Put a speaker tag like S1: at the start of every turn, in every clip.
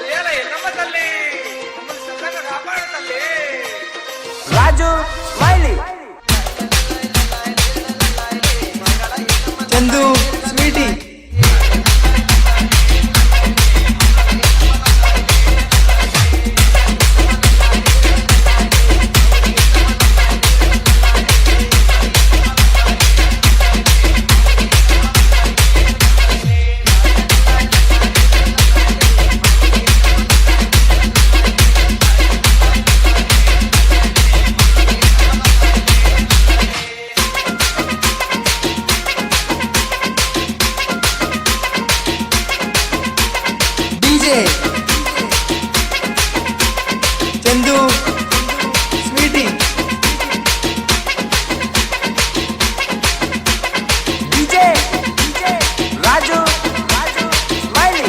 S1: మలయాళ ఎల్లమ్మ తల్లి మమ్మల్ని చక్కగా కాపాడు తల్లి.
S2: Raju Smiley, Chandu Sweety, Chandu Sweety, DJ Raju Smiley,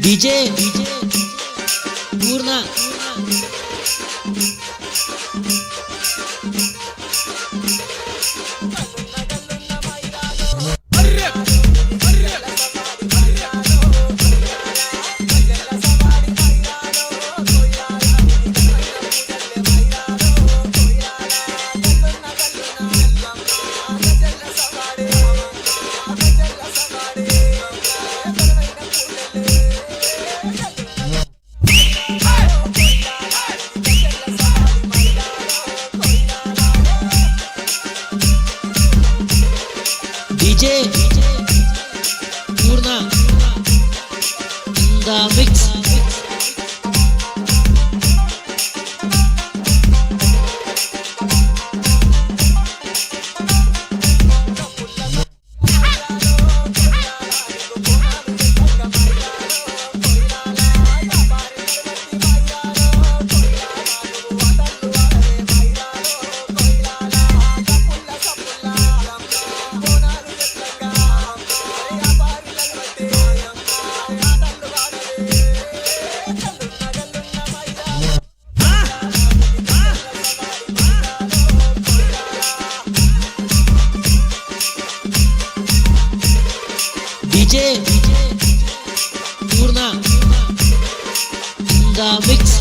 S3: DJ Purna DJ Purna the mix DJ Purna the mix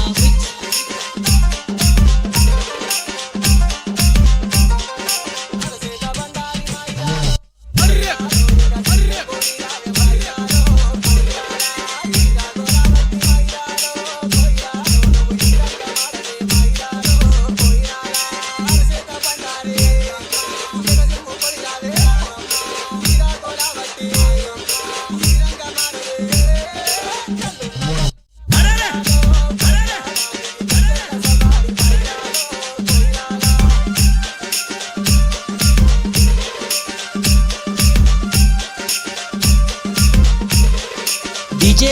S3: DJ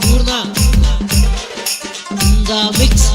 S3: Purna the mix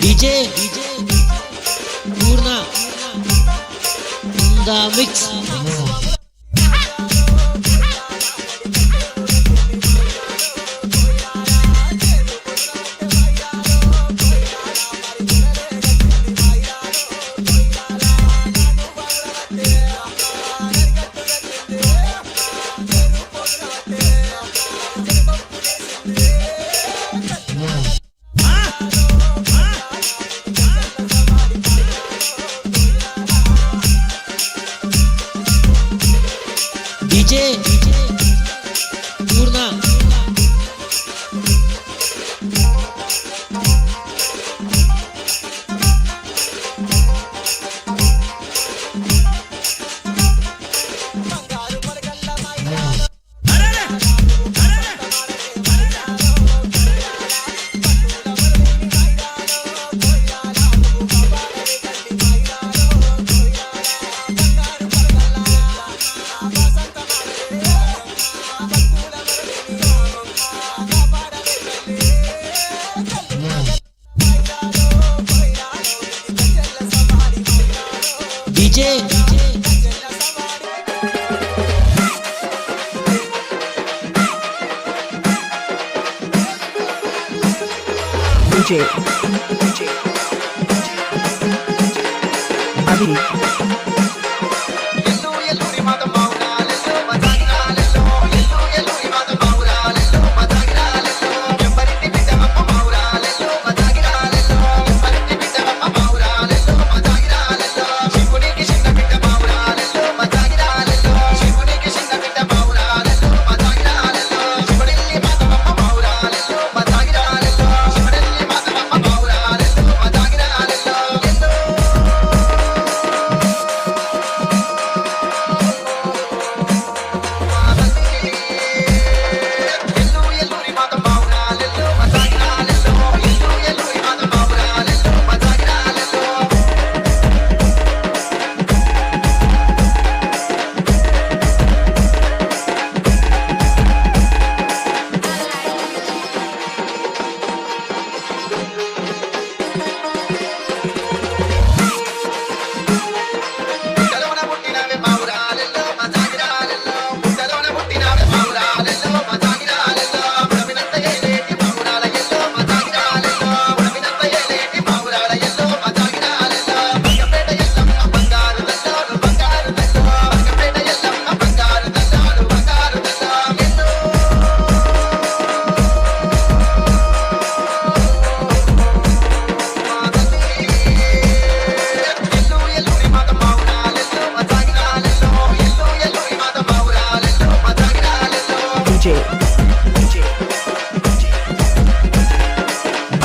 S3: DJ Purna the mix DJ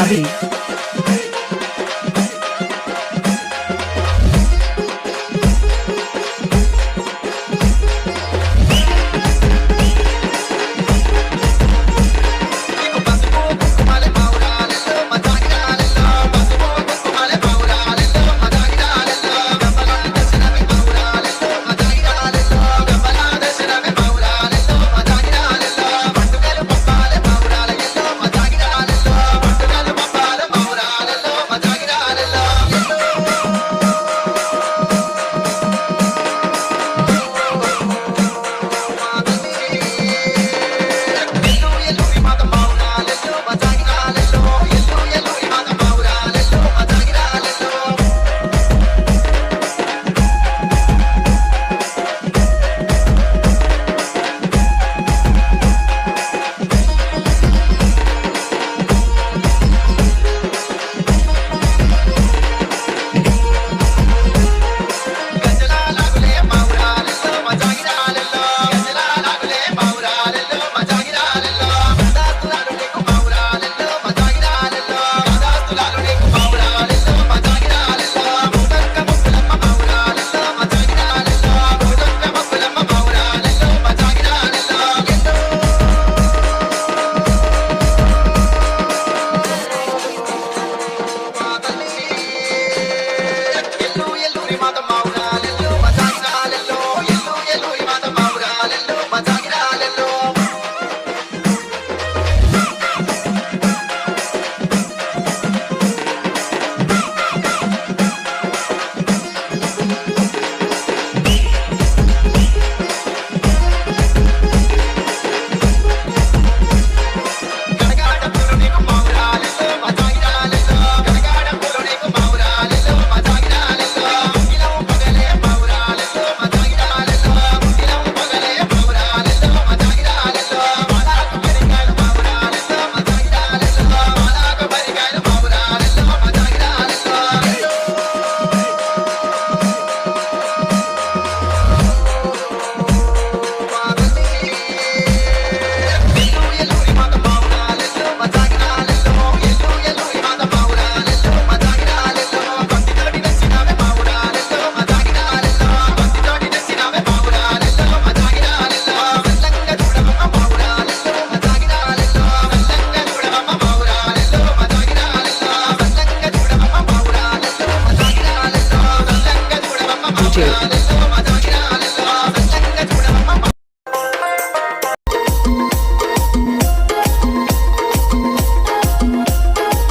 S2: Abhi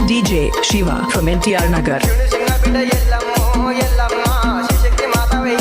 S4: DJ Shiva from NTR Nagar.
S1: చిన్న బిడ్డ ఎల్లమ్మో Yellamma శిశక్తి మాతవే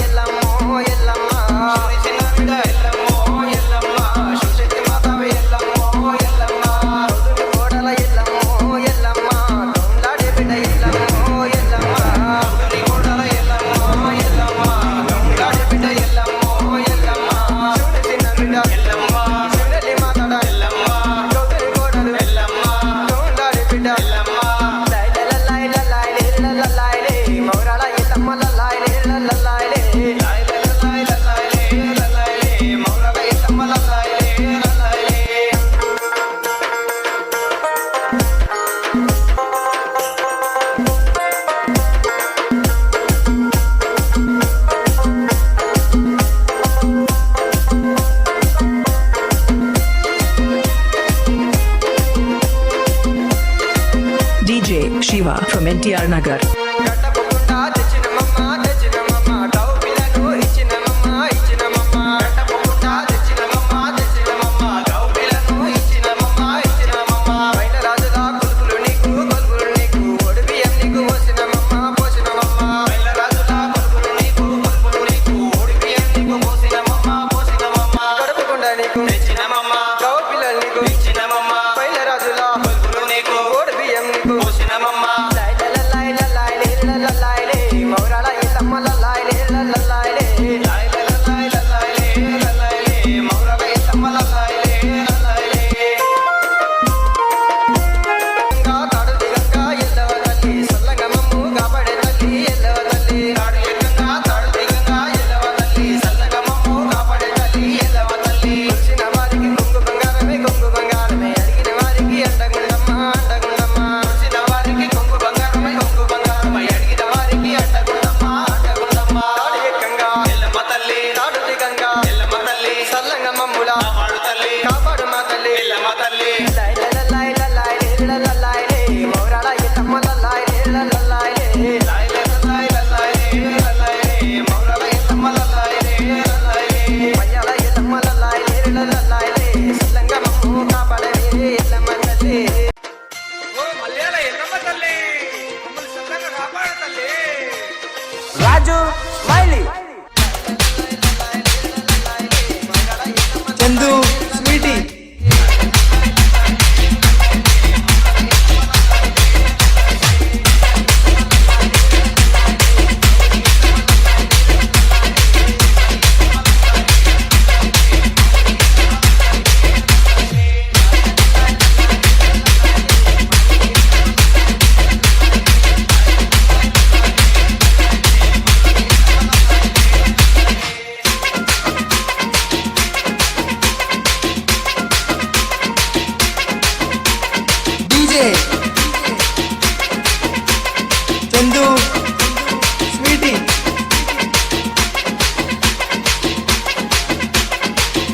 S4: from NTR Nagar.
S1: కట్టపుకుంటా తెచ్చినమమ్మ తెచ్చినమమ్మ గౌపిలను ఇచ్చినమమ్మ ఇచ్చినమమ్మ కట్టపుకుంటా తెచ్చినమమ్మ తెచ్చినమమ్మ గౌపిలను ఇచ్చినమమ్మ ఇచ్చినమమ్మ పైన రాజులా కొలుపులు నీకు ఒడిబియ్యం నీకు పోసినమమ్మ పోసినమమ్మ పైన రాజులా కొలుపులు నీకు ఒడిబియ్యం నీకు పోసినమమ్మ పోసినమమ్మ కడుపుకుండా నీకు తెచ్చినమమ్మ గౌపిలను నీకు ఇచ్చినమమ్మ పైన రాజులా కొలుపులు నీకు ఒడిబియ్యం నీకు పోసినమమ్మ
S2: Raju Smiley Chandu Sweety DJ Chandu Sweety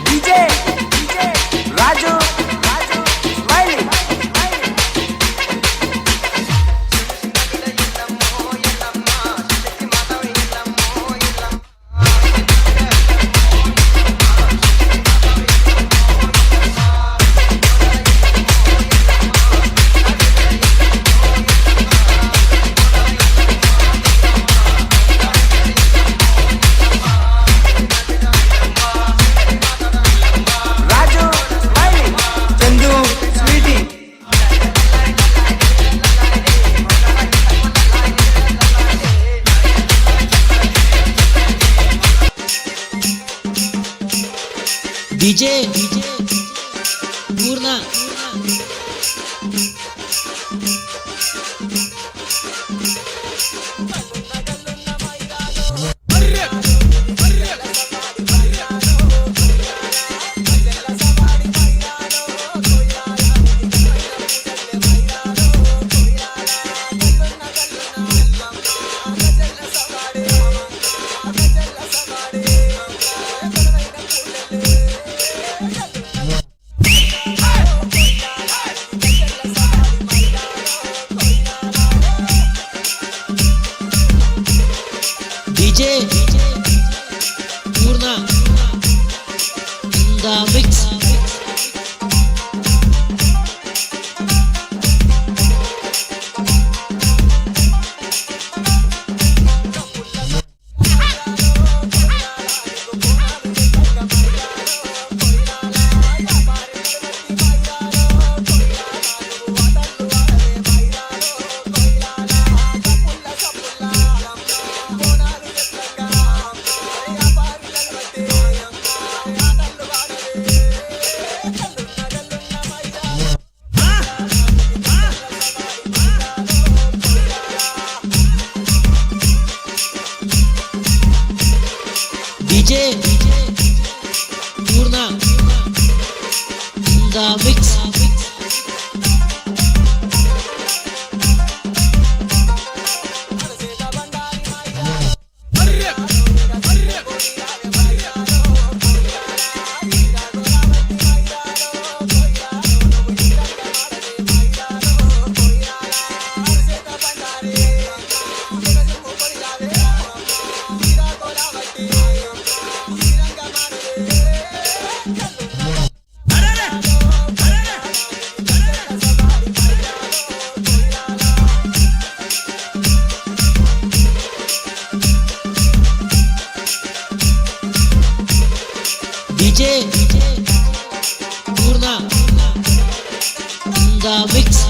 S2: DJ Raju Smiley Raju Smiley Chandu Sweety
S3: DJ Purna. DJ Purna in the mix.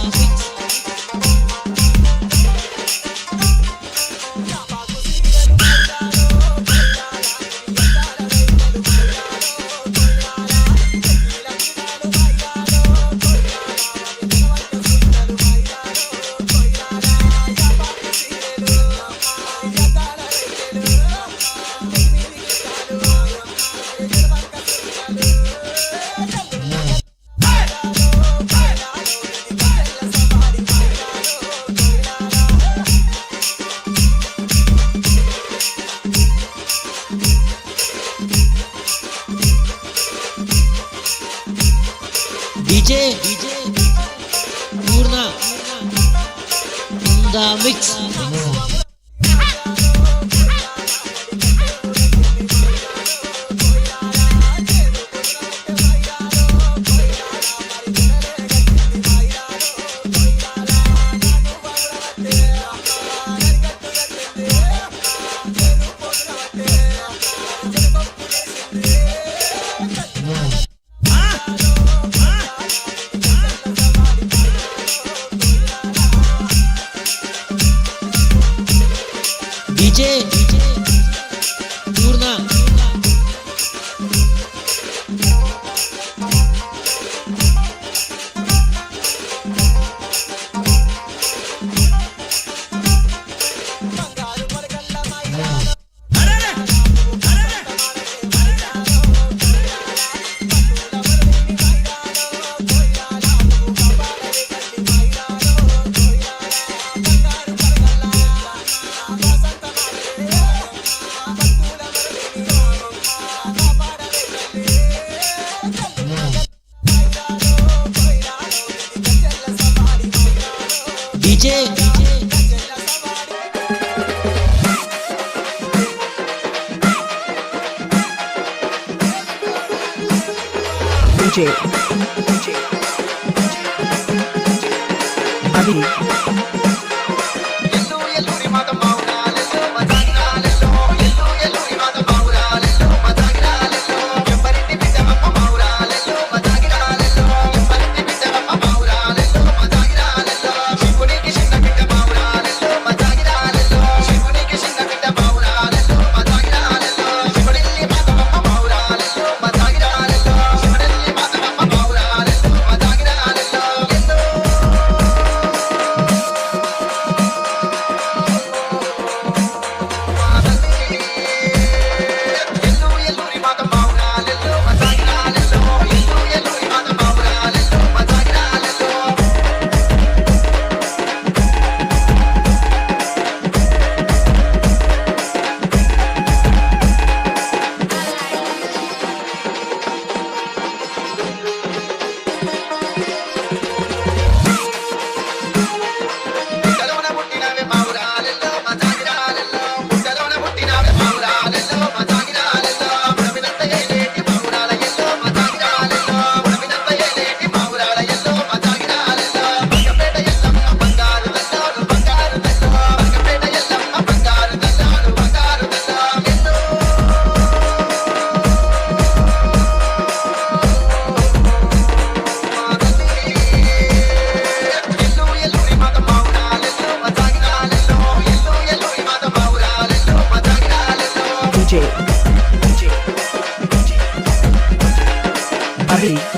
S3: DJ Purna in the mix. DJ Purna DJ
S2: Abhi Abhi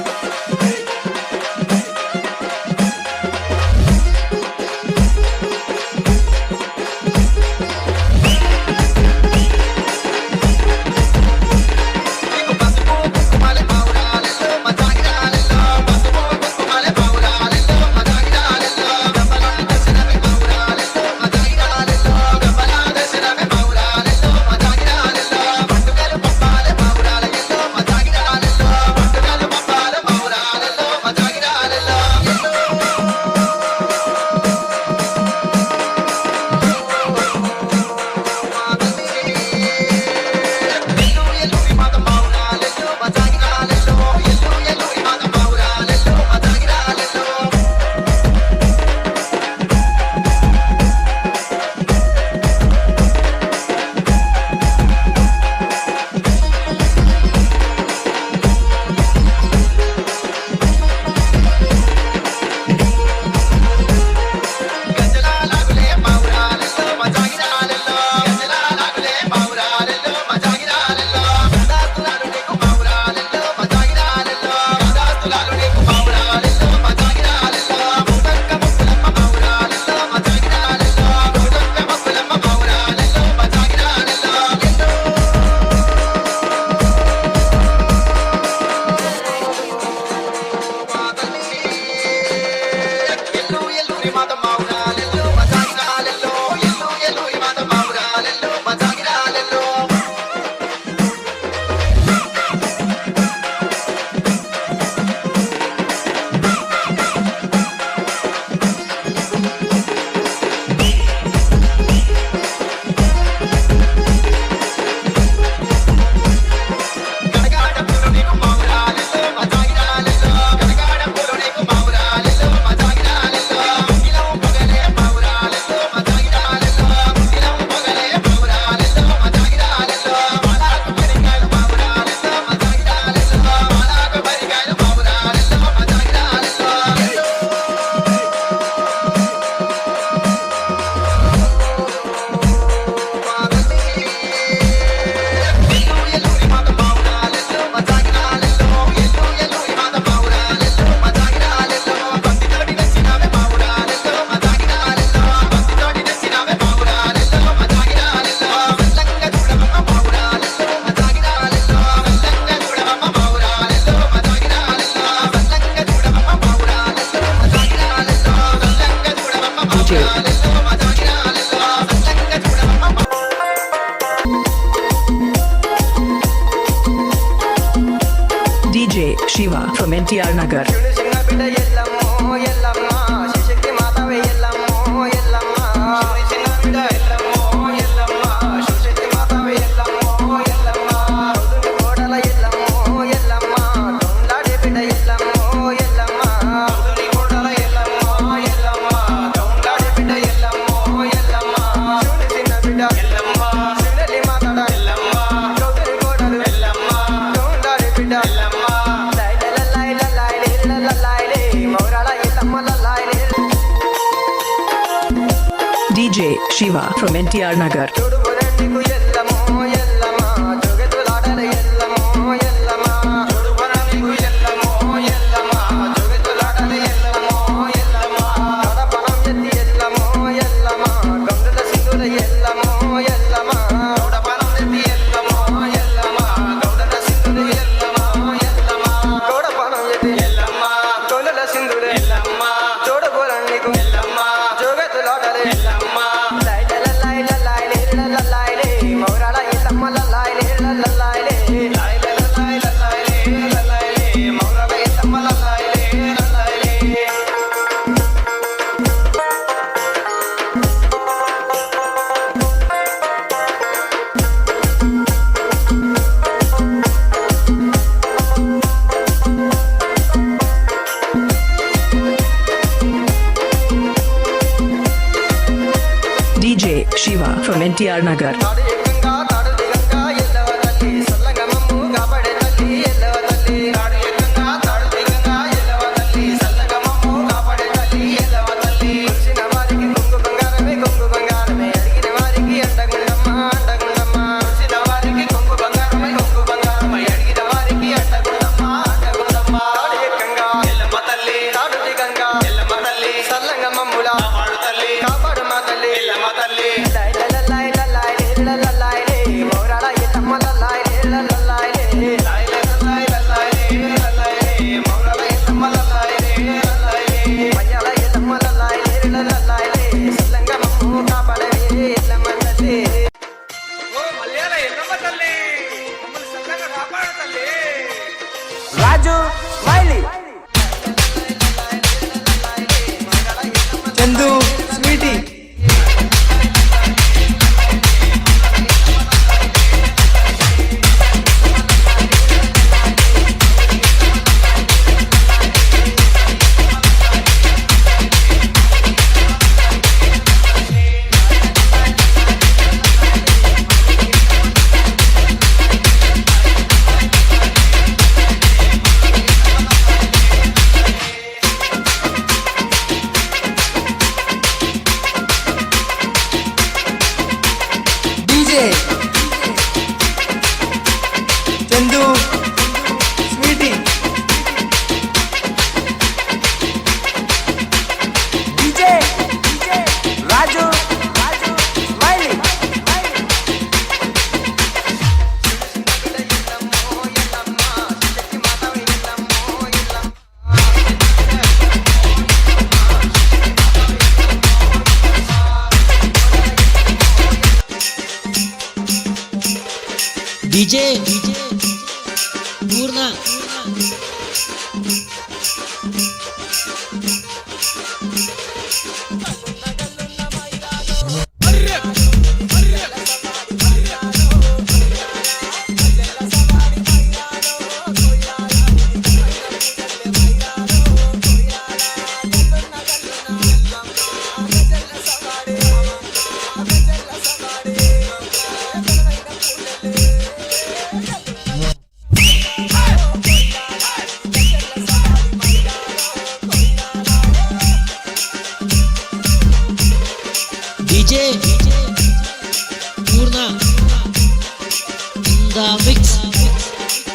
S4: from NTR Nagar.
S2: చిన్న బిడ్డ ఎల్లమ్మో ఎల్లమ్మ శిశక్తి మాతవే ఎల్లమ్మో ఎల్లమ్మ చిన్న బిడ్డ ఎల్లమ్మో ఎల్లమ్మ శిశక్తి మాతవే ఎల్లమ్మో ఎల్లమ్మ కోడల ఎల్లమ్మో ఎల్లమ్మ దొంలాడే బిడ్డ ఎల్లమ్మో ఎల్లమ్మ కోడల ఎల్లమ్మో ఎల్లమ్మ దొంలాడే బిడ్డ ఎల్లమ్మో ఎల్లమ్మ చిన్న బిడ్డ ఎల్లమ్మ చిన్నలి మాతడ ఎల్లమ్మ చౌదరి కోడలు ఎల్లమ్మ దొంలాడే బిడ్డ Yellamma
S4: DJ Shiva from NTR Nagar. DJ Shiva from NTR Nagar.
S1: ఓ మలయాళ ఎల్లమ్మ తల్లి మమ్మల్ని చల్లగా కాపాడు తల్లి
S2: Raju Smiley Chandu Sweety DJ Chandu Sweety DJ Raju Smiley
S3: DJ Purna. DJ Purna in the mix.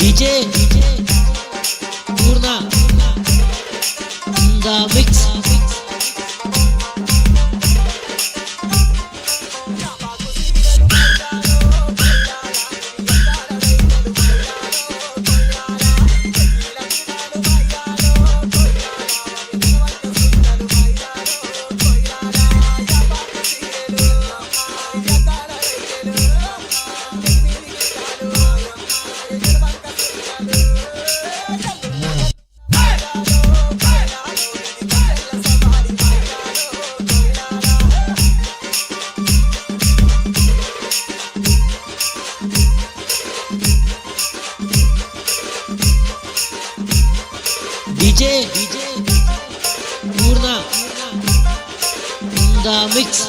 S3: DJ Purna in the mix. DJ Purna in the mix.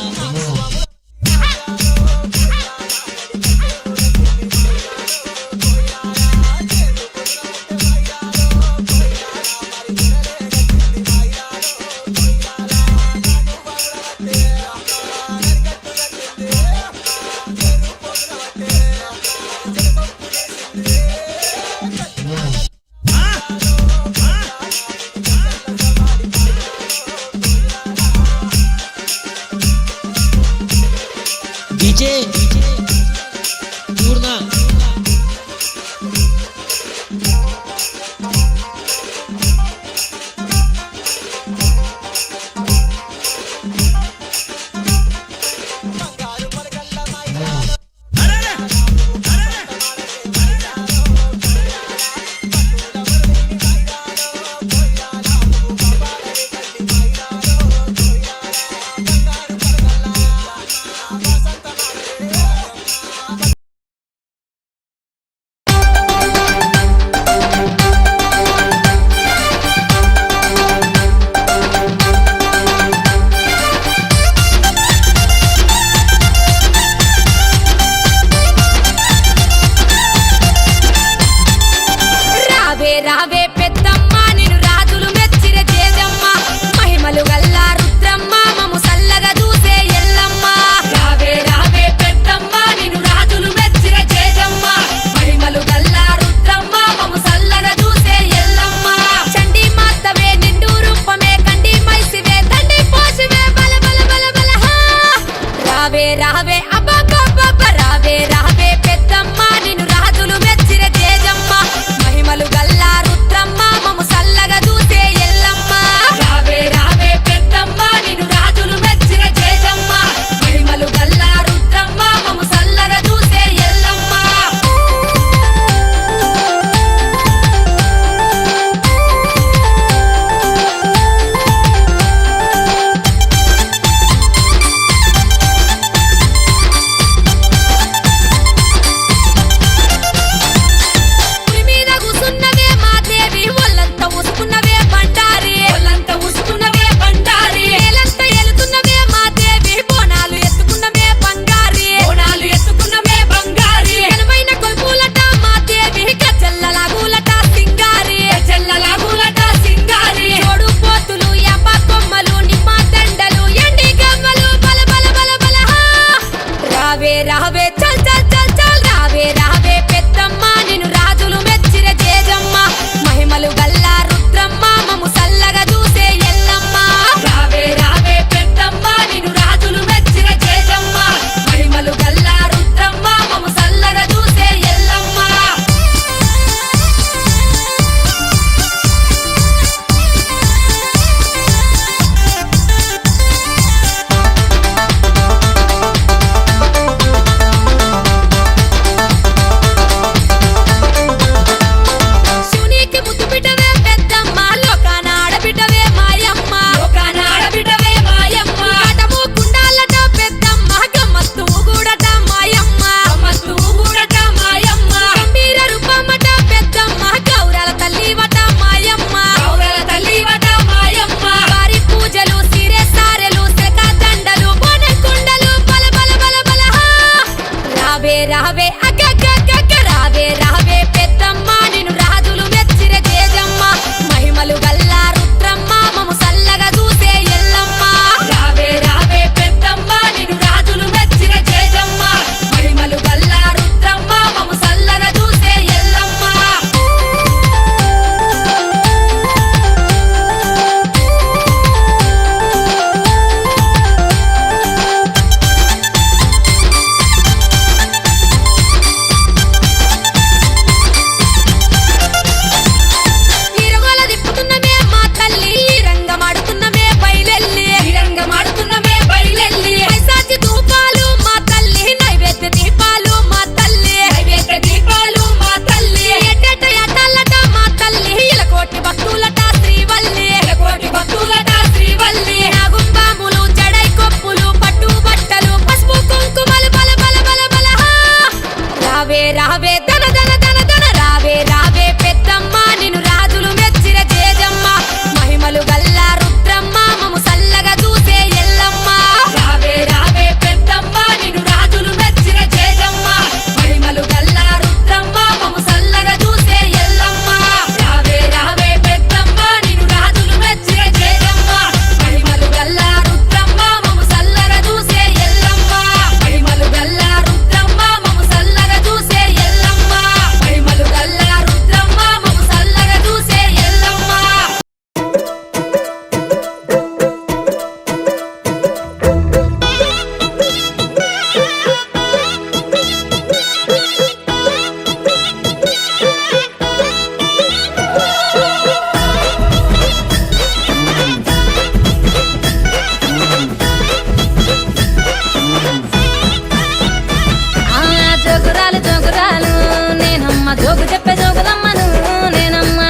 S5: జోగులమ్మను నేనమ్మా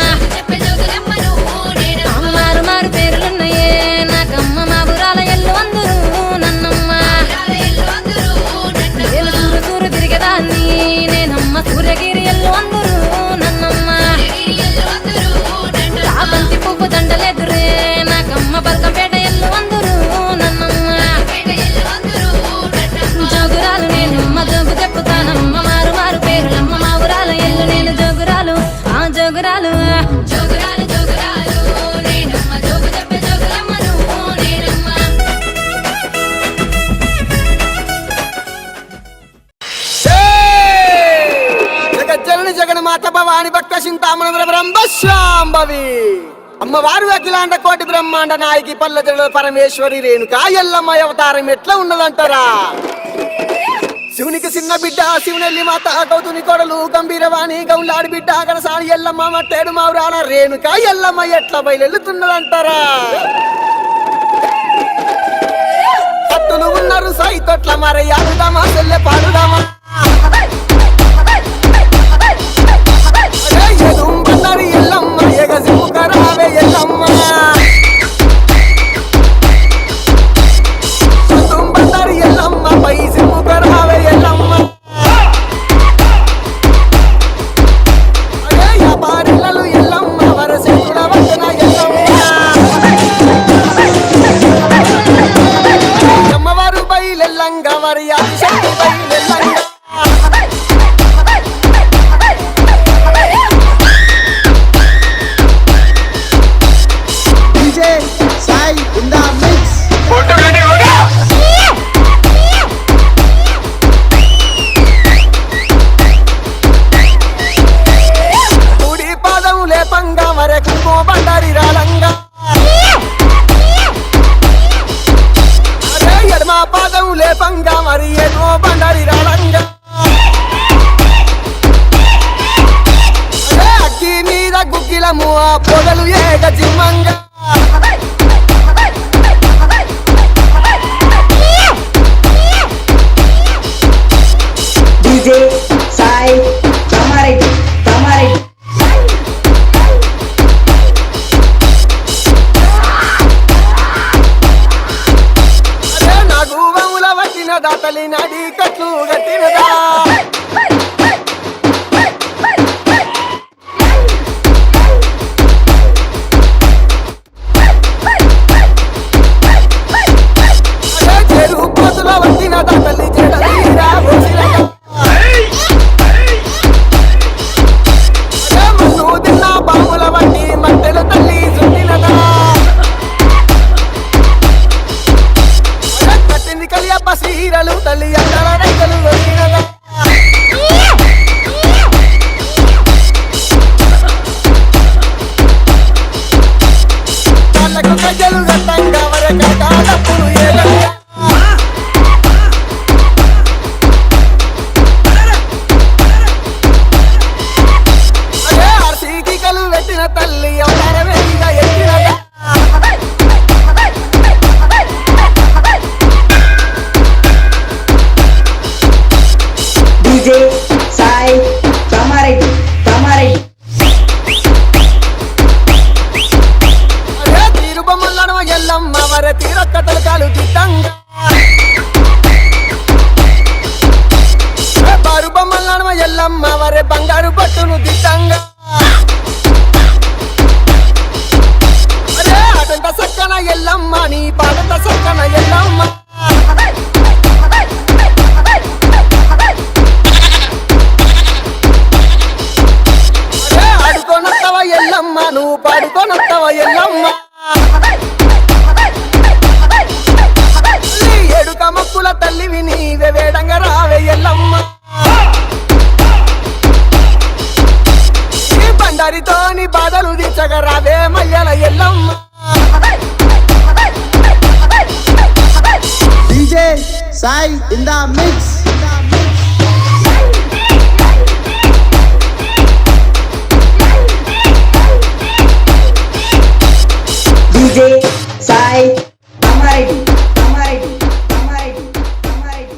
S5: మారు మారు పేర్లున్నాయే నాకమ్మ మా బురాల ఎల్లు అందరూ నన్నమ్మ నేను సూరు సూరు తిరిగేదాన్ని నేనమ్మ సూర్యగిరి ఎల్లు అందరూ నన్నమ్మ బంతి పువ్వు దండలెదురే నాకమ్మ బల్కంపేట ఎల్లు అందరూ నన్నమ్మ జోగురాలు నేనమ్మ జోగు చెప్పుతానమ్మ మారు మారు పేరులమ్మ మా ఊరాల ఎల్లు నేను జోగురాలు ఆ జోగురాలు జోగురాలు జోగురాలు నేనమ్మ జోగు చెప్పే జోగులమ్మను నేనమ్మ
S2: జగజ్జనని జగన్మాత భవాని భక్త చింతామణ బ్రహ్మశాంభవి అమ్మవారు అఖిలాండ కోటి బ్రహ్మాండ నాయకి పల్ల జనుల పరమేశ్వరి రేణుకా ఎల్లమ్మ అవతారం ఎట్లా ఉన్నదంటారా? శివునికి చిన్న బిడ్డ శివునెల్లి మాత గౌతుని కొడలు గంభీరవాణి గౌలాడి బిడ్డ గణసాని ఎల్లమ్మ మట్టేడు మావురాల రేణుకా ఎల్లమ్మ ఎట్లా బయలుతున్నదంటారా? కత్తులు ఉన్నారు సాయి తొట్ల మరి ఆడుదామా చెల్లె పాడుదామా బండారి ఎల్లమ్మ ఎగసిముకరావే ఎల్లమ్మ బండారి ఎల్లమ్మ పై సిముకరావే ఎల్లమ్మ అరే యాపారిల్లలు ఎల్లమ్మ వరసేతుడ వదన ఎల్లమ్మ అమ్మవారు బయలెల్లంగా వరి ఆదిశక్తి బయలెల్లంగా పొగలు ఏగ జిమ్మంగా
S6: డీజే సాయి కామారెడ్డి కామారెడ్డి
S2: అరే నాకు వముల వట్టిన దాతలి నడి కట్లు గట్టినదా సీరలు తల్లి అక్కడ రైతులు వచ్చినదా వాళ్ళకు ప్రజలు గతంగా వరకప్పుడు ఏదన్నా అదే ఆర్సీకలు పెట్టిన తల్లి అవతారమేగా ఎత్తినదా
S6: డీజే సాయి కామారెడ్డి కామారెడ్డి
S2: అరే తీరుబొమ్మలను ఎల్లమ్మ వరే తీరొక్క తలకాలు దిద్దంగా బారు బొమ్మలను ఎల్లమ్మ వరే బంగారు పట్టును దిద్దంగా అరే అటంత సక్కన ఎల్లమ్మ నీ పాడంత సక్కన ఎల్లమ్మ ఎల్లమ్మ నువ్వు పాడుకోనొత్తవ ఎల్లమ్మ ఏడుక మొక్కుల తల్లివి నీవే వేడంగా రావే ఎల్లమ్మ ఈ బండారితోని బాధలు దించగా రావే మయ్యల Yellamma
S7: DJ Sai in the mix
S6: DJ Sai Kamareddy Kamareddy Kamareddy Kamareddy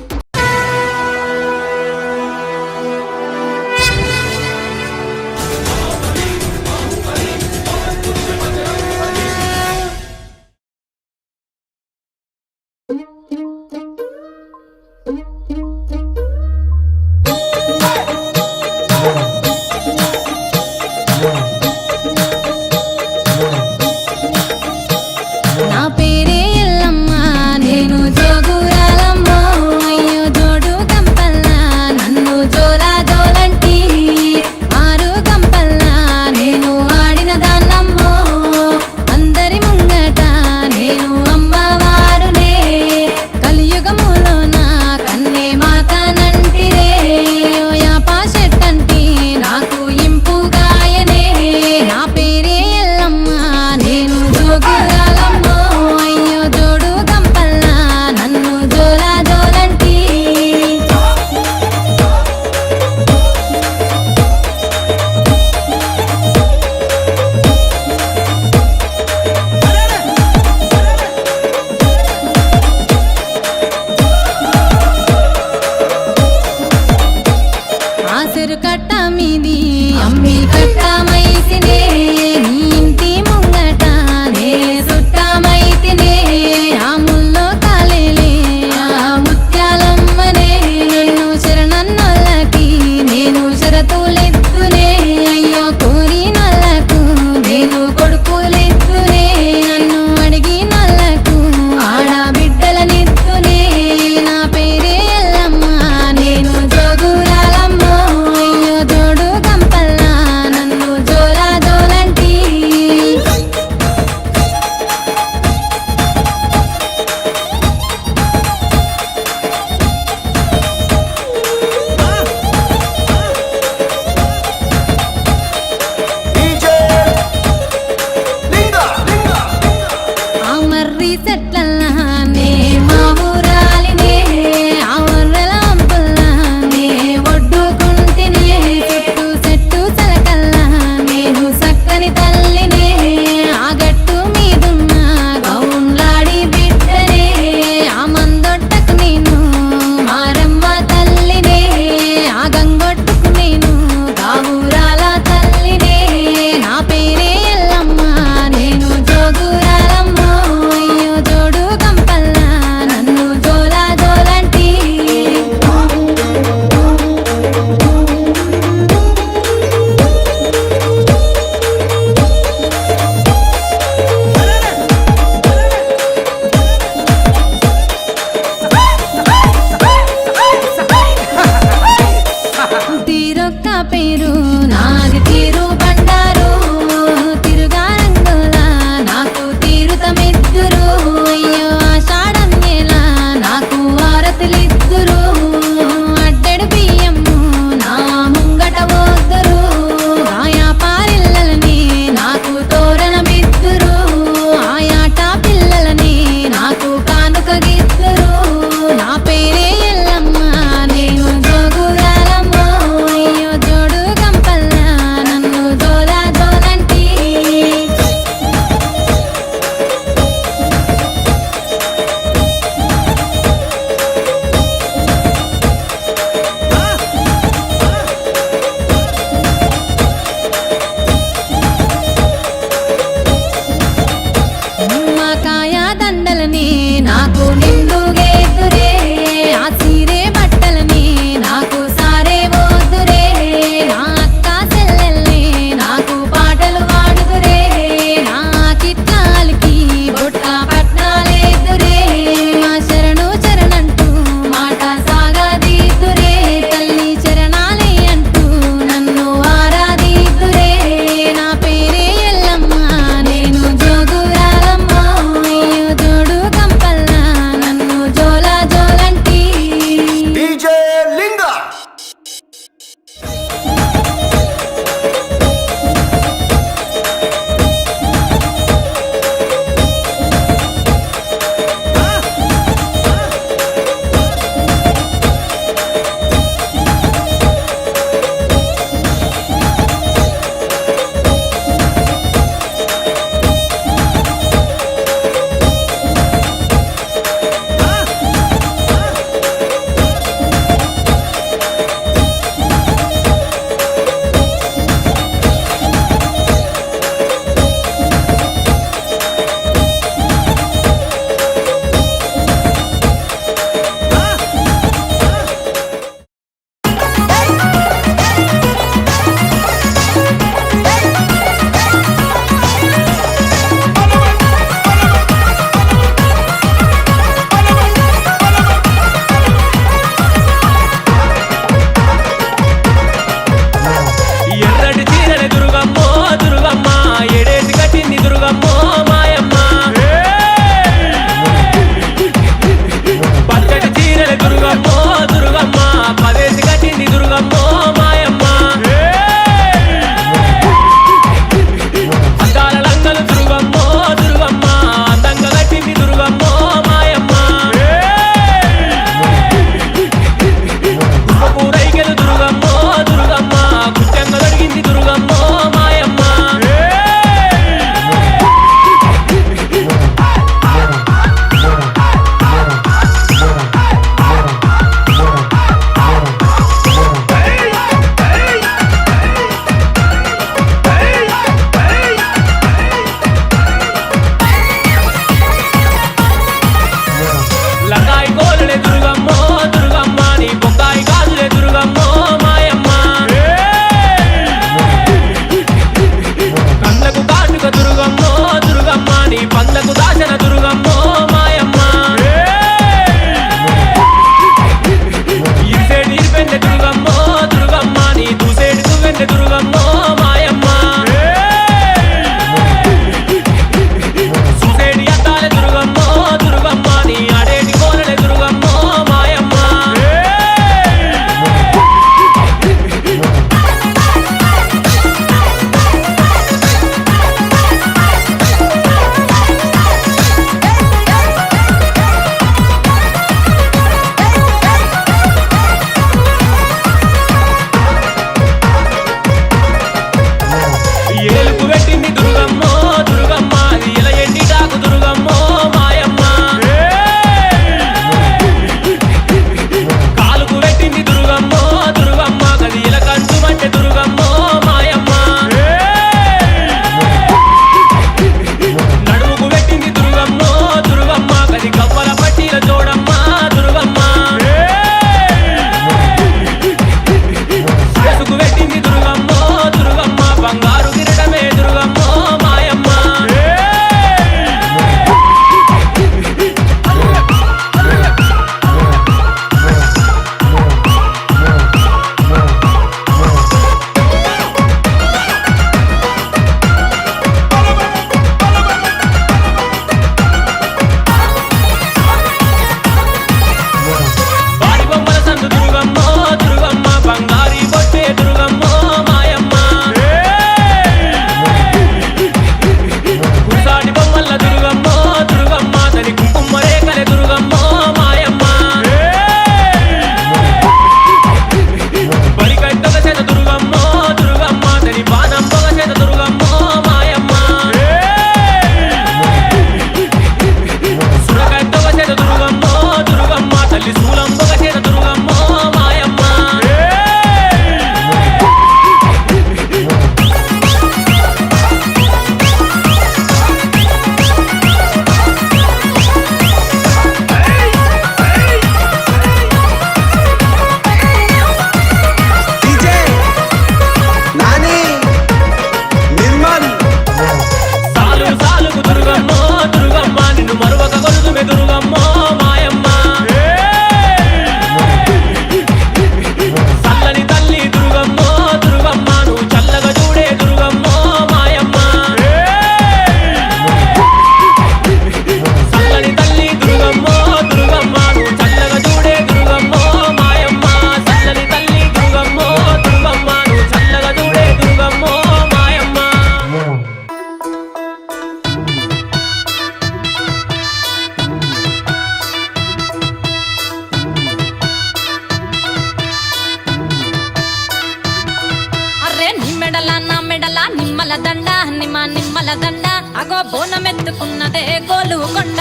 S5: మెడల నిమ్మల దండ నిమ్మల దండ అగో బోనమెత్తుకున్నదే గోలుకొండ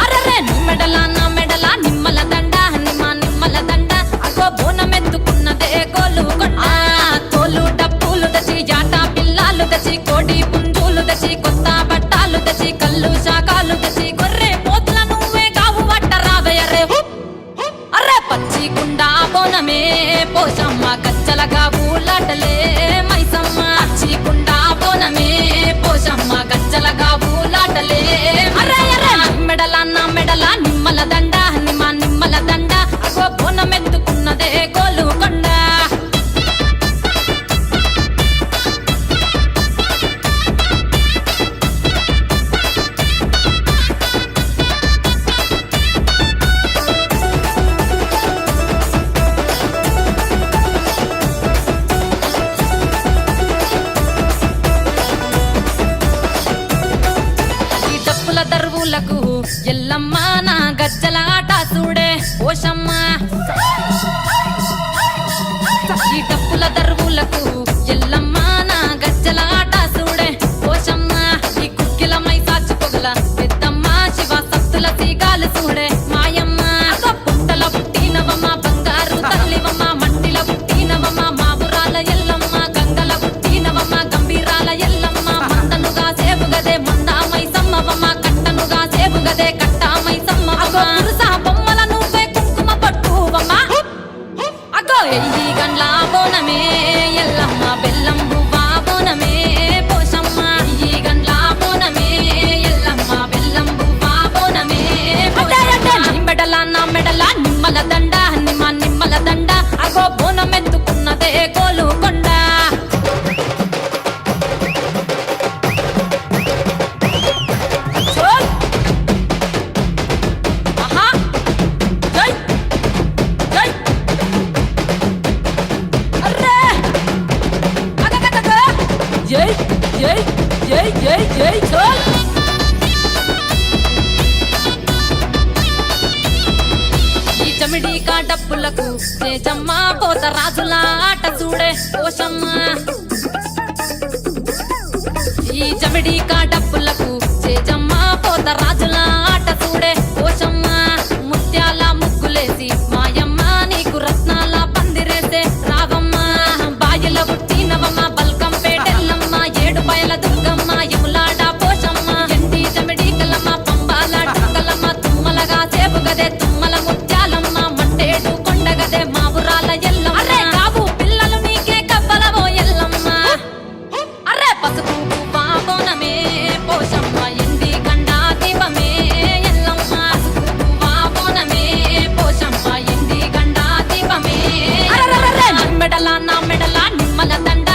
S5: అరరే నీ మెడల నా మెడల నిమ్మల దండ నిమ్మల దండ అగో బోనమెత్తుకున్నదే గోలుకొండ తోలు డప్పులు తెచ్చి జాట పిల్లాలు తెచ్చి కోడి పుంజులు తెచ్చి కొత్త బట్టాలు తెచ్చి కళ్ళు శాకాలు తెచ్చి గొర్రె పోతుల నువ్వే కావు వట్ట రావయ్యరే అర్రే పచ్చి కుండా బోనమే పోషమ్మ గజ్జలగా ఊలాటలే మైసమ్మ పచ్చి కుండా బోనమే పోషమ్మ గజ్జలగా ఊలాటలే అర్రే అర్రే మెడల నా మెడల నిమ్మల దండ నిమ్మల దండ అగో బోనమెత్తుకున్నదే గోలుకొండ దరువులకు ఎల్లమ్మ నా గజ్జల ఆట చూడే ఓషమ్మ ఈ డప్పుల దరువులకు ఎల్లమ్మ నా గజ్జల ఆట చూడే ఓషమ్మ ఈ కుక్కిల మై సాచి పొగల పెద్దమ్మ శివ సత్తుల తీగాలు చూడే మాయమ్మ పుట్టల పుట్టినవమ్మ బంగారు తల్లివమ్మ మట్టిల పుట్టినవమ్మ మాబురాల ఎల్లమ్మ గంగల పుట్టినవమ్మ గంభీరాల ఎల్లమ్మ మందనుగా సేపుగదే మందామై సమ్మవమ్మ గదే కట్టామై సమ్మవమ్మ పురుసా బొమ్మల నువ్వే కుంకుమ పట్టువమ్మ అగో ఎయ్యి గండ్ల బోనమే ఎల్లమ్మ బెల్లం బువ్వా బోనమే పోషమ్మ ఎయ్యి గండ్ల బోనమే ఎల్లమ్మ బెల్లం బువ్వా బోనమే నీ మెడల నా మెడల నిమ్మల దండ నిమ్మల దండ అగో బోనమెత్తుకున్నదే గోలుకొండ ఈ చమిడి డప్పులకు చేజమ్మ పోత రాజుల ఆట చూడే పోషమ్మ ఈ చమిడి డప్పులకు చేజమ్మ పోత రాజుల ఆట చూడే పోషమ్మ ముత్యాల ముగ్గులేసి మాయమ్మ నీకు రత్నాల పందిరేసే రావమ్మ బాయిల పుట్టినవమ్మ బల్కం పేటెల్లమ్మ ఏడు బయల దుర్గమ్మ యములాడ పోషమ్మ ఎండి చమిడి కలమ్మ పంబాల డుక్కలమ్మ తుమ్మలగా సేపుగదే తుమ్మల ముత్యాలమ్మ మంటేడు కొండగదే మావురాల ఎల్లమ్మ అరే కావు పిల్లలు నీకే కవ్వలవో ఎల్లమ్మ అరే పసుపు బోనమే పోషమ్మ ఎండి గండా దీపమే ఎల్లమ్మ పసుపు బోనమే పోషమ్మ ఎండి గండా దీపమే మెడల నా మెడల నిమ్మల దండ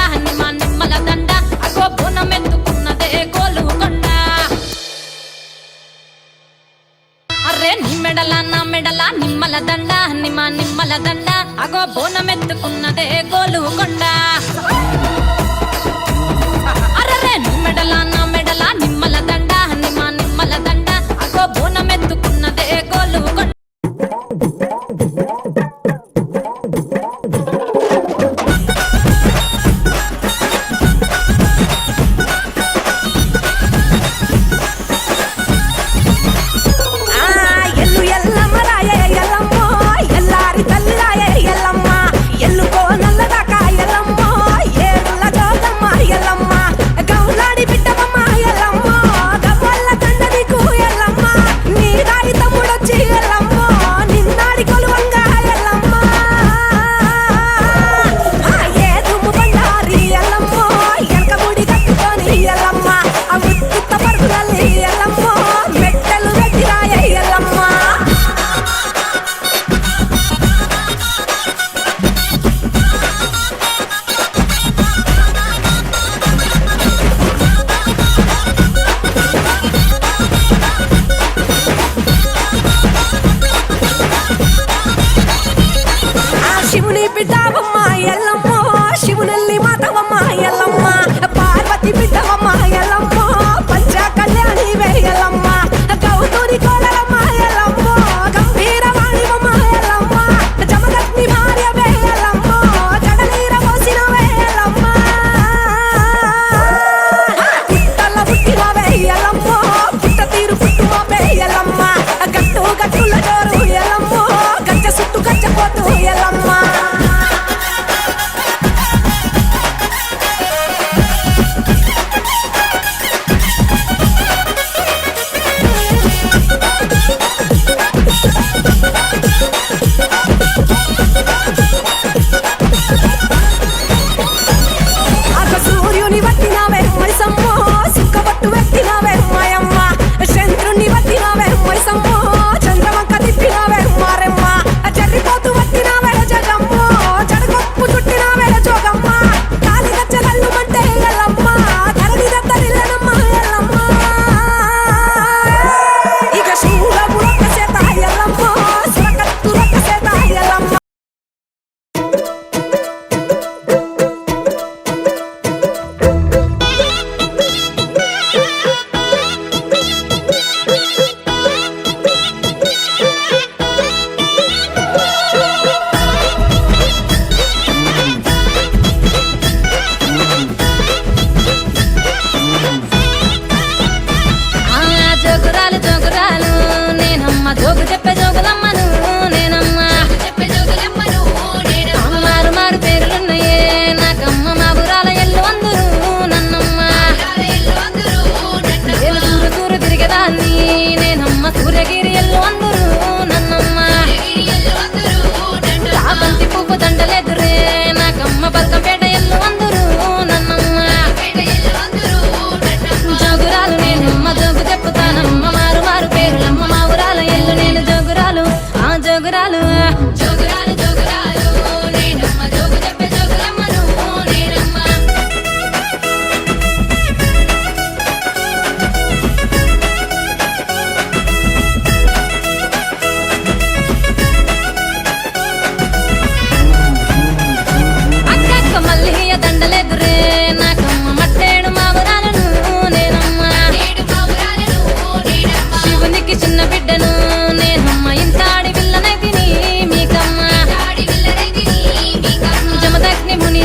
S5: నిమ్మల దండ అగో బోనమెత్తుకున్నదే గోలుకొండ అర్రే నీ మెడల నా మెడల నిమ్మల దండ నిమ్మల దండ అగో బోనమెత్తుకున్నదే గోలుకొండ అర్రే నీ మెడల నా మెడల నిమ్మల దండ నిమ్మల దండ అగో బోనమెత్తుకున్నదే గోలుకొండ
S8: ఎల్లు ఎల్లమ్మ రాయ ఎల్లమ్మ ఎల్లారి తల్లి రాయ ఎల్లమ్మ ఎల్లుకో నల్లదాకా ఎల్లమ్మ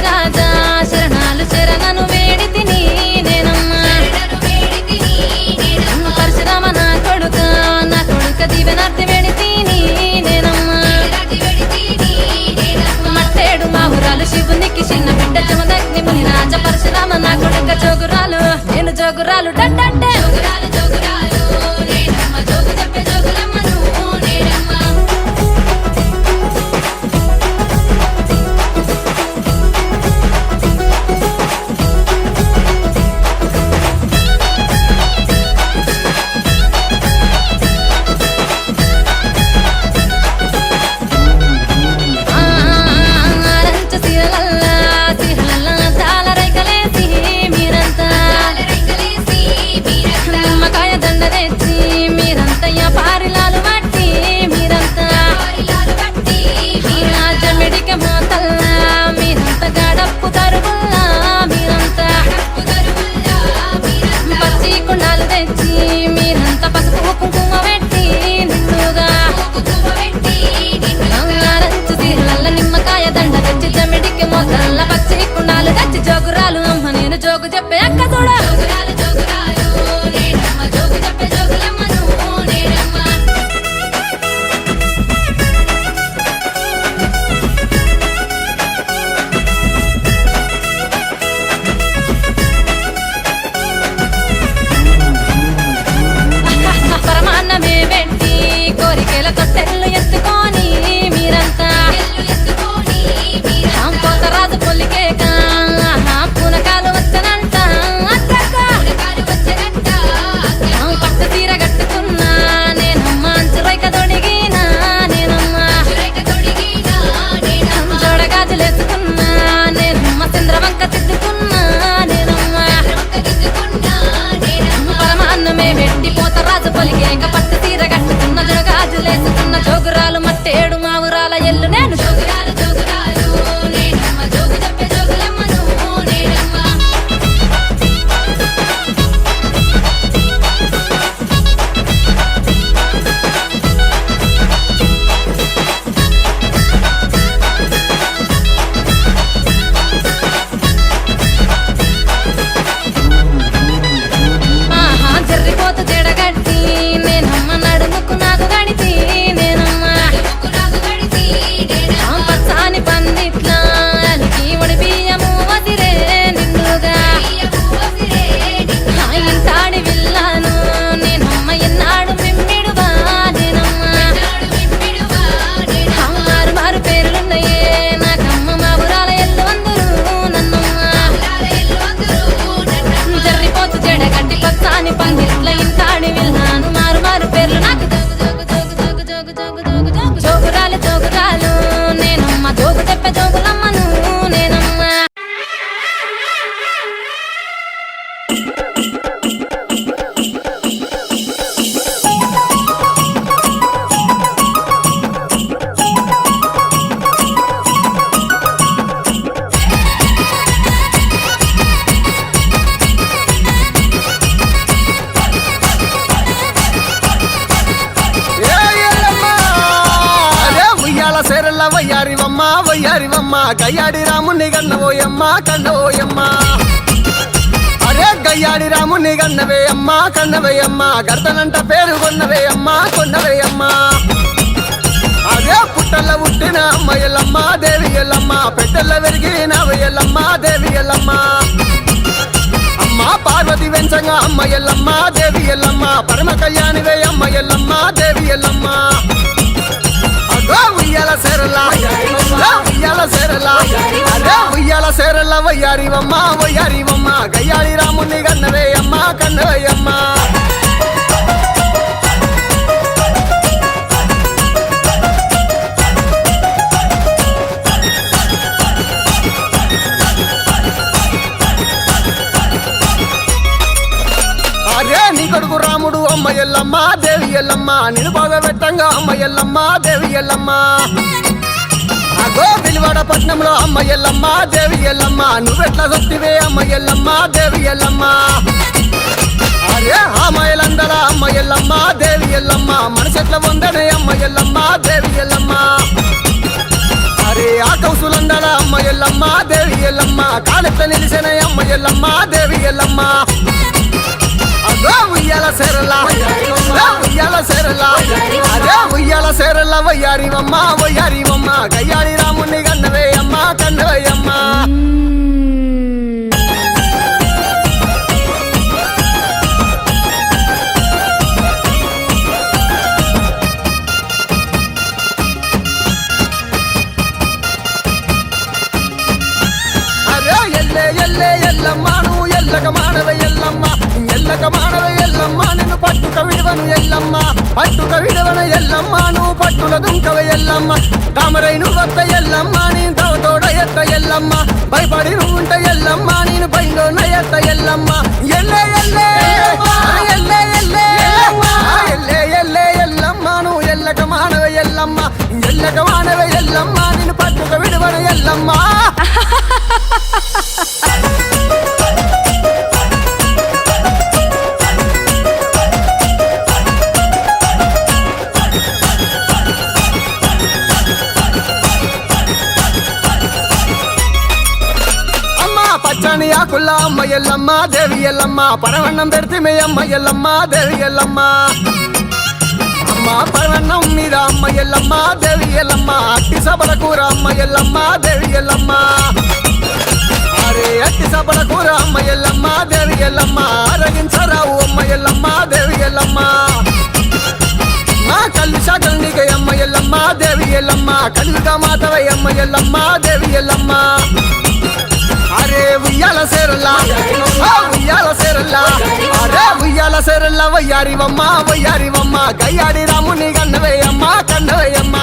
S5: రాజా శరణాలు శరణను వేడి తిని నేనమ్మా పరశురామ నా కొడుక దీవెనార్తి వేడి తిని నేనమ్మా మట్టేడు మా ఊరాలు శివునికి చిన్న బిడ్డ జమదగ్ని ముని రాజ పరశురామ నా కొడుక జోగురాలు నేను జోగురాలు డడ్డంటే జోగురాలు జోగురాలు నేనమ్మ జోగు చెప్పే జోగులమ్మను నేనమ్మ జోగురాలు అమ్మ నేను జోగు చెప్పే అక్క చూడ జోగురాలు జోగురాలు నేనమ్మ జోగు చెప్పే జోగులమ్మను నేనమ్మ పరమాన్నమే పెట్టి కోరికల తొట్టెళ్ళు ఎత్తుకొని మీరంతా పోతరాజు పొల్లికేక పునకాలు వచ్చనంట పట్టు తీర కట్టుకున్నా నేనమ్మ అంచురైక తొడిగినా నేనమ్మ జోడగాజులేసుకున్నా నేనమ్మ చంద్రవంక తిద్దుకున్నా నేనమ్మ పరమాన్నమే పెట్టి పోతరాజు పొలికేక పట్టు తీర కట్టుకున్న జోడగాజులేసుకున్న జోగురాలు మట్టేడు మా ఊరాల ఎల్లు నేను జోగురాలు జోగురాలు నేనమ్మ జోగు చెప్పే జోగులమ్మను నేనమ్మ ఆహా జర్రిపోతు జడగట్టి నేనమ్మ నడుముకు నాకు గడితి నేనమ్మ పచ్చాని పందిట్ల అలికి ఒడి బియ్యము వదిరే నిన్నుగా ఇంటాడి విల్లాను నేనమ్మ ఎన్నాడు మిమ్మిడుగా నేనమ్మ మారు మారు పేర్లున్నాయే నాకమ్మ మా ఊరాల ఎల్లు అందరూ నన్నమ్మ జర్రిపోతు జడగట్టి పచ్చాని పందిట్ల ఇంటాడి విల్లాను మారు మారు పేర్లు నాకు జోగురాలు జోగురాలు నేనమ్మ జోగు చెప్పే జోగులమ్మను నేనమ్మ
S7: వయ్యారివమ్మ వయ్యారివమ్మ గయ్యాడి రాముని గన్నవోయమ్మ కన్నవోయమ్మ అరే గయ్యాడి రాముని గన్నవే అమ్మ కన్నవేయమ్మ గర్దనంట పేరు కొన్నవే అమ్మ కొన్నవేయమ్మ అదే పుట్టల్ల పుట్టిన అమ్మ ఎల్లమ్మ దేవి ఎల్లమ్మ పెట్టెల్ల వెరిగిన ఎల్లమ్మ దేవి ఎల్లమ్మ అమ్మ పార్వతి వెంచంగా అమ్మ ఎల్లమ్మ దేవి ఎల్లమ్మ పరమ కళ్యాణివే అమ్మ ఎల్లమ్మ దేవి ఎల్లమ్మ ఉయ్యాల సేరలా ఉయ్యాల సేరలా అరే ఉయ్యాల సేరలా వయ్యారివమ్మ వయ్యారివమ్మ గయ్యాడి రాముని కన్నవే అమ్మ కన్నవేయమ్మ అరే నీ కొడుకు రాముడు అమ్మ ఎల్లమ్మ దేవి ఎల్లమ్మ నిన్ను బాగా పెట్టంగా అమ్మ ఎల్లమ్మ దేవి ఎల్లమ్మ అగో విలువడ పట్నంలో అమ్మ ఎల్లమ్మ దేవి ఎల్లమ్మ నువ్వెట్లా సొత్తివే అమ్మ ఎల్లమ్మ దేవి ఎల్లమ్మ అరే ఆ మాయలందర అమ్మ ఎల్లమ్మ దేవి ఎల్లమ్మ మనసెట్ల వందనే అమ్మ ఎల్లమ్మ దేవి ఎల్లమ్మ అరే ఆ కౌసులందర ఉయ్యాల అమ్మ ఎల్లమ్మ దేవి ఎల్లమ్మ కాలెత్త నిలిసిన అమ్మ ఎల్లమ్మ దేవి ఎల్లమ్మ అదో ఉయ్యాల సేరలా ఉయ్యాల సేరలా అదే ఉయ్యాల సేరలా వయ్యారివమ్మ గయ్యాడి రాముని కన్నవే అమ్మ కన్నవయ్యమ్మ ఎల్లమ్మాను ఎల్లక మానవ ఎల్లమ్మ నిన్ను పట్టుక విడవను ఎల్లమ్మ పట్టుక విడవన ఎల్లమ్మాను పట్టుల దుంకవ ఎల్లమ్మ తామరైను వద్ద ఎల్లమ్మ నేను తోడ ఎత్త ఎల్లమ్మ భయపడి ఉంట ఎల్లమ్మ నేను పైన ఎత్త ఎల్లమ్మ ఎల్లే ఎల్లే ఎల్లే ఎల్లే ఎల్లే ఎల్లే ఎల్లమ్మాను ఎల్లక మానవ ఎల్లమ్మ నిన్ను పట్టుక విడవన ఎల్లమ్మ పచ్చని ఆకుల అమ్మ ఎల్లమ్మ దేవి ఎల్లమ్మ పరవన్నం పెడితే అమ్మ ఎల్లమ్మ దేవి ఎల్లమ్మ అమ్మ పరవన్నం మీద అమ్మ ఎల్లమ్మ దేవి ఎల్లమ్మ అట్టి సబల కూర అమ్మ ఎల్లమ్మ దేవి ఎల్లమ్మ అరే అట్టి సబల కూర అమ్మ ఎల్లమ్మ దేవి ఎల్లమ్మ అరగించరావు అమ్మ ఎల్లమ్మ దేవి ఎల్లమ్మ మా కళ్ళు శాఖలు నీకే అమ్మ ఎల్లమ్మ దేవి ఎల్లమ్మ కలుగా మాతవై అమ్మ ఎల్లమ్మ దేవి ఎల్లమ్మ అరే ఉయ్యాల సేరల్లా అరే ఉయ్యాల సేరల్లా వయ్యారివమ్మ గయ్యాడి రాముని కన్నవేయమ్మ కన్నవేయమ్మ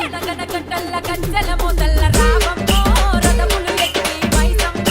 S8: గడ్డల గడ్డల గజ్జల మొదల రావమ్మో రథములు ఎక్కి మైసమ్మ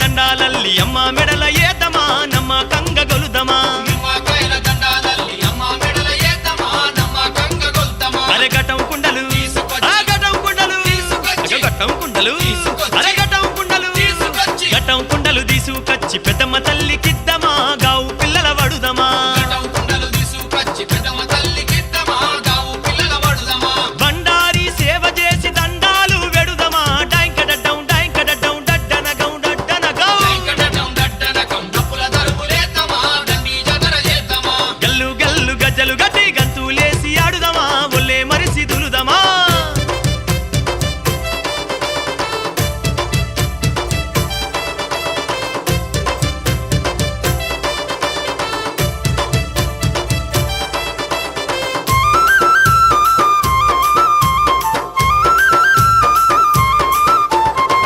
S9: దండాలల్లి అమ్మ మెడల ఏతమా నమ్మ కంగ గొలుదమా అరే ఘటం కుండలు ఆ ఘటం కుండలు ఘటం కుండలు అరే ఘటం కుండలు ఘటం కుండలు తీసుకొచ్చి పెద్దమ్మ తల్లికిద్దమా గావు పిల్లల వడుదమా బండారి సేవ చేసి దండాలు వెడుదమా డాంకడడ్డం డాంకడడ్డం డడ్డనగం డడ్డనగం గల్లు గల్లు గజ్జలు గట్టి గంతులేసి ఆడుదమా ఒళ్ళే మరిసి దులుదమా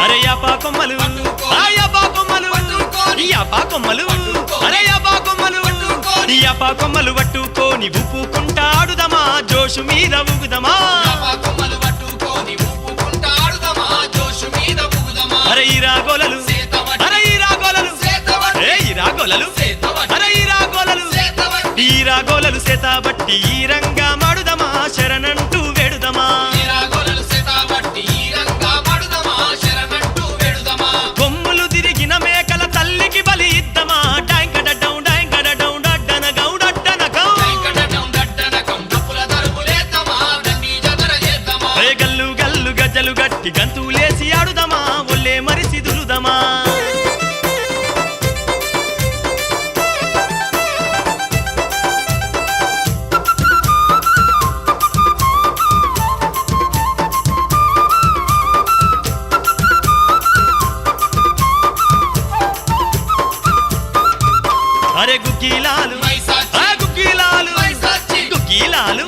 S9: అరే యాపా కొమ్మలు ఆ యాపా కొమ్మలు యాపా కొమ్మలు అరే యాపా కొమ్మలు యాపా కొమ్మలు పట్టుకోని ఉప్పుకుంటాడుదమా జోషు మీద ఊగుదమా అరే ఈ రాగోలలు అరే ఈ రాగోలలు ఏ ఈ రాగోలలు అరే ఈ రాగోలలు ఈ రాగోలలు సేతాబట్టి ఈ రంగా మాడుదమా శరణంటూ వేడుదమా కొమ్ములు తిరిగిన మేకల తల్లికి బలి ఇద్దమా డాంకడడ్డం డాంకడడ్డం డడ్డనగం డడ్డనగం ఏ గల్లు గల్లు గజ్జలు గట్టి గంతులేసి ఆడుదమా ఒళ్ళే మరిసి దులుదమా అరే గుగ్గిలాలు ఆ గుగ్గిలాలు గుగ్గిలాలు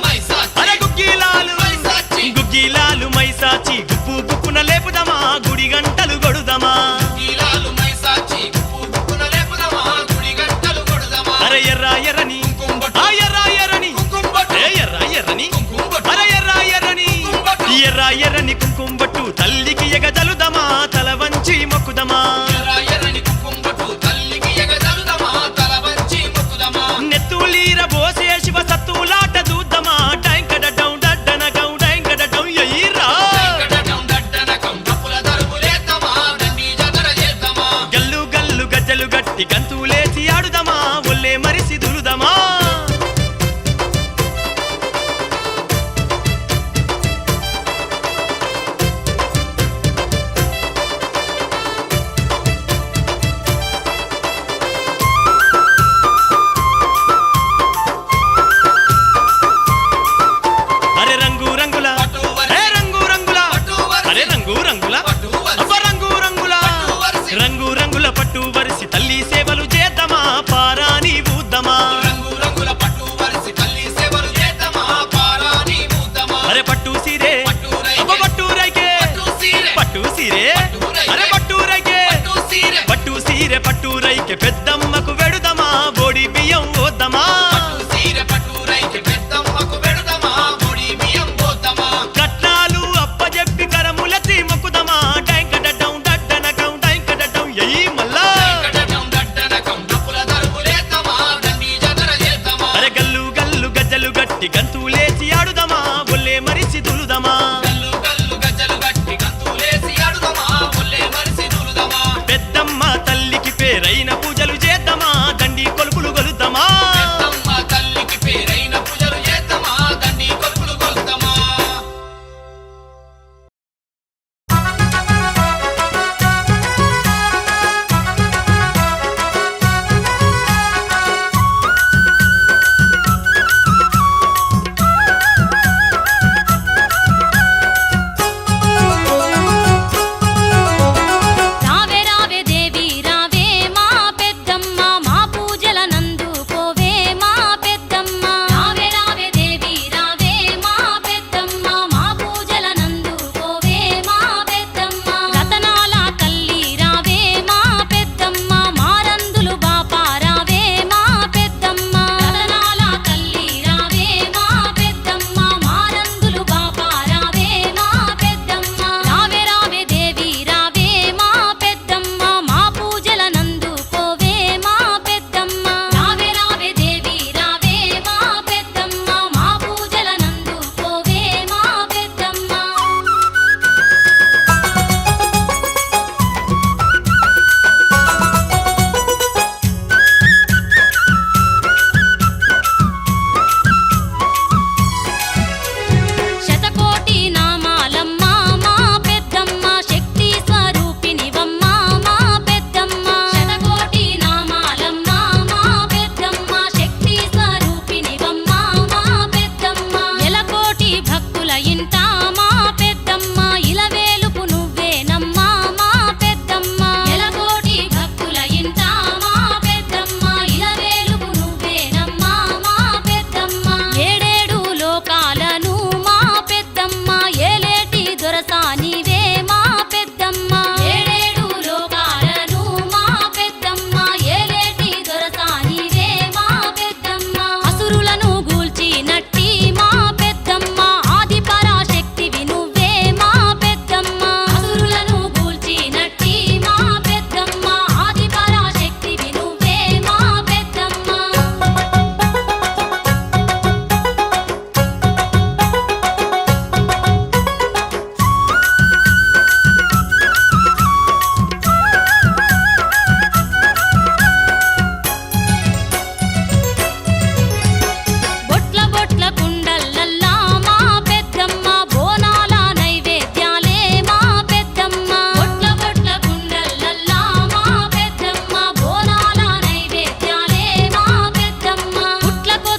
S9: అరే గుగ్గిలాలు గుగ్గిలాలు మైసాచి గుప్పు గుప్పున లేపుదమా గుడి గంటలు గొడుదమా అరే ఎర్ర ఎర్రని ఆ ఎర్ర ఎర్రని ఏ ఎర్ర ఎర్రని అరే ఎర్ర ఎర్రని ఎర్ర ఎర్రని కుంకుమబట్టు తల్లికి ఎగదలుదమా తల వంచి మొక్కుదమా నెత్తులీర బోసే శివ సత్తులాట దూద్దమా డాంకడడ్డం డడ్డనగం డాంకడడ్డం ఎయ్యిరా గల్లు గల్లు గజ్జలు గట్టి గంతులేసి ఆడుదమా ఒళ్ళే మరిసి దులుదమా అరే రంగు రంగుల ఏ రంగు రంగుల అరే రంగు రంగుల అబ్బ రంగు రంగుల రంగు రంగుల పట్టు వరిసి తల్లి సేవలు చేద్దామా పారాని ఊద్దమా అరే పట్టు సీరే అబ్బ పట్టు రైకే పట్టు సీరే అరే పట్టు రైకే పట్టు సీరే పట్టు రైకే పెద్దమ్మకు వెడుదమా బోడి బియ్యం ఓద్దమా కట్నాలు అప్పజెప్పి కరములెత్తి మొక్కుదమా డాంకడడ్డం డడ్డనగం డాంకడడ్డం ఎయ్యి మల్లా అరే గల్లు గల్లు గజ్జలు గట్టి గంతులేసి ఆడుదమా ఒళ్ళే మరిసి దులుదమా పెద్దమ్మ తల్లికి పేరైన పూజలు చేద్దామా దండి కొలుపులు గొలుద్దామా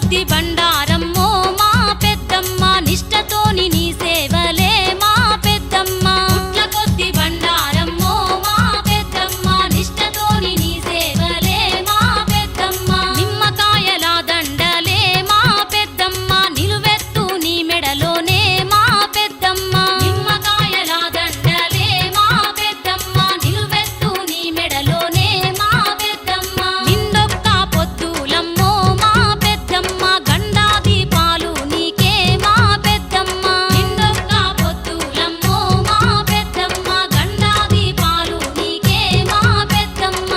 S5: కొద్ది బండారమ్మో మా పెద్దమ్మ నిష్టతోని నీ సేవలే మా పెద్దమ్మ పుట్ల కొద్ది బండారమ్మో మా పెద్దమ్మ నిష్టతోని నీ సేవలే మా పెద్దమ్మ నిమ్మకాయల దండలే మా పెద్దమ్మ నిలువెత్తు నీ మెడలోనే మా పెద్దమ్మ నిమ్మకాయల దండలే మా పెద్దమ్మ నిలువెత్తు నీ మెడలోనే మా పెద్దమ్మ నిండొక్క పొద్దులమ్మో మా పెద్దమ్మ గండా దీపాలు నీకే మా పెద్దమ్మ నిండొక్క పొద్దులమ్మో మా పెద్దమ్మ గండా దీపాలు నీకే మా పెద్దమ్మ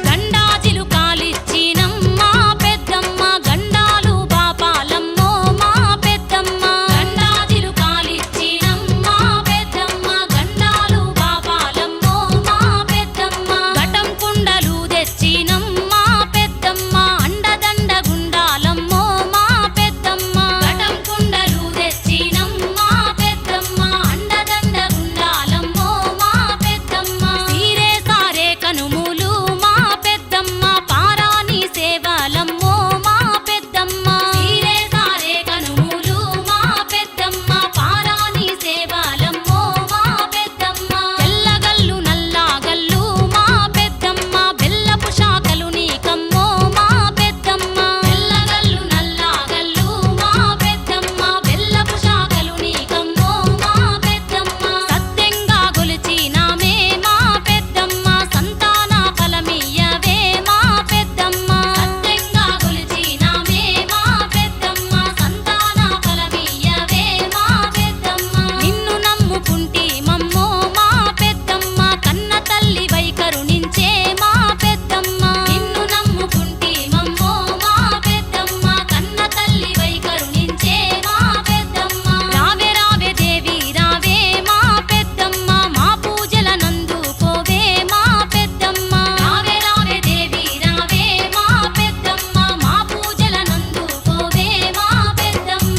S5: గండాజిలు కాలిచ్చినమ్మా పెద్దమ్మ గండాలు బాపాలమ్మో మా పెద్దమ్మ గండాజిలు కాలిచ్చినమ్మా పెద్దమ్మ గండాలు బాపాలమ్మో మా పెద్దమ్మ ఘటం కుండలు తెచ్చినమ్మా పెద్దమ్మ అండదండ గుండాలమ్మో మా పెద్దమ్మ ఘటం కుండలు తెచ్చినమ్మా పెద్దమ్మ అండదండ గుండాలమ్మో మా పెద్దమ్మ సీరే సారే కనుములు మా పెద్దమ్మ పారాని సేవలమ్మో మా పెద్దమ్మ సీరే సారే కనుములు మా పెద్దమ్మ పారాని సేవలమ్మో మా పెద్దమ్మ తెల్లగల్లు నల్లగల్లు మా పెద్దమ్మ బెల్లపు శాఖలు నీకమ్మో మా పెద్దమ్మ తెల్లగల్లు నల్లగల్లు మా పెద్దమ్మ బెల్లపు శాఖలు నీకమ్మో మా పెద్దమ్మ సత్యంగా గొలిచినామే మా పెద్దమ్మ సంతాన ఫలమియ్యవే మా పెద్దమ్మ సత్యంగా గొలిచినామే మా పెద్దమ్మ సంతాన ఫలమియ్యవే మా పెద్దమ్మ నిన్ను నమ్ముకుంటిమమ్మో మా పెద్దమ్మ కన్న తల్లి వై కరుణించే మా పెద్దమ్మ నిన్ను నమ్ముకుంటిమమ్మో మా పెద్దమ్మ కన్న తల్లి వై కరుణించే మా పెద్దమ్మ రావే రావే దేవి రావే మా పెద్దమ్మ మా పూజల నందుకోవే మా పెద్దమ్మ రావే రావే దేవి రావే మా పెద్దమ్మ మా పూజల నందుకోవే మా పెద్దమ్మ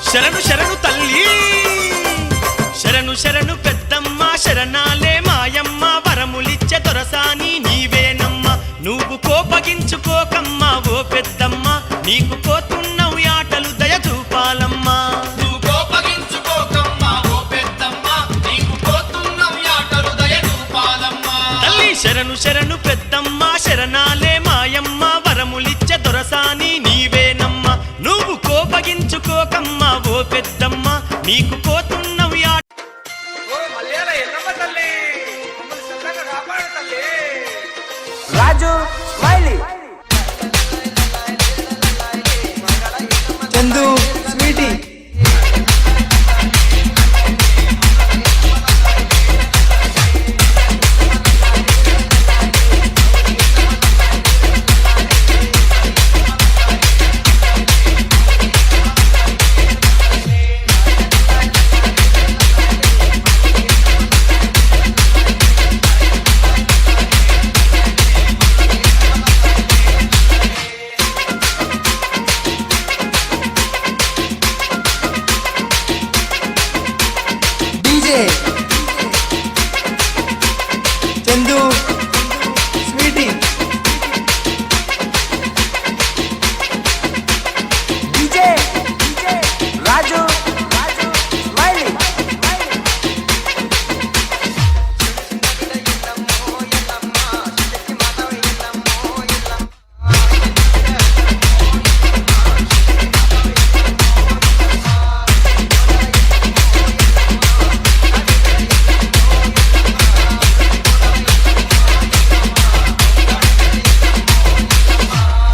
S9: శరణు శరణు తల్లి శరణు శరణు పెద్దమ్మ శరణాలే మాయమ్మ వరములిచ్చే దొరసాని నీవేనమ్మ నువ్వు కోపగించుకోకమ్మా ఓ పెద్దమ్మ నీకు పోతున్నావు ఆటలు దయ చూపాలమ్మా
S1: నువ్వు కోపగించుకోకమ్మా ఓ పెద్దమ్మ నీకు పోతున్నావు ఆటలు దయ చూపాలమ్మా
S9: తల్లి శరణు శరణు పెద్దమ్మ శరణాలే మాయమ్మ వరములిచ్చే దొరసాని నీవేనమ్మ నువ్వు కోపగించుకోకమ్మా ఓ పెద్దమ్మ నీకు పోతున్నావు
S1: ఓ మలయాళ ఎల్లమ్మ తల్లి మమ్మల్ని చల్లగా కాపాడు తల్లి
S2: రాజు స్మైలీ చందు స్వీటీ చందు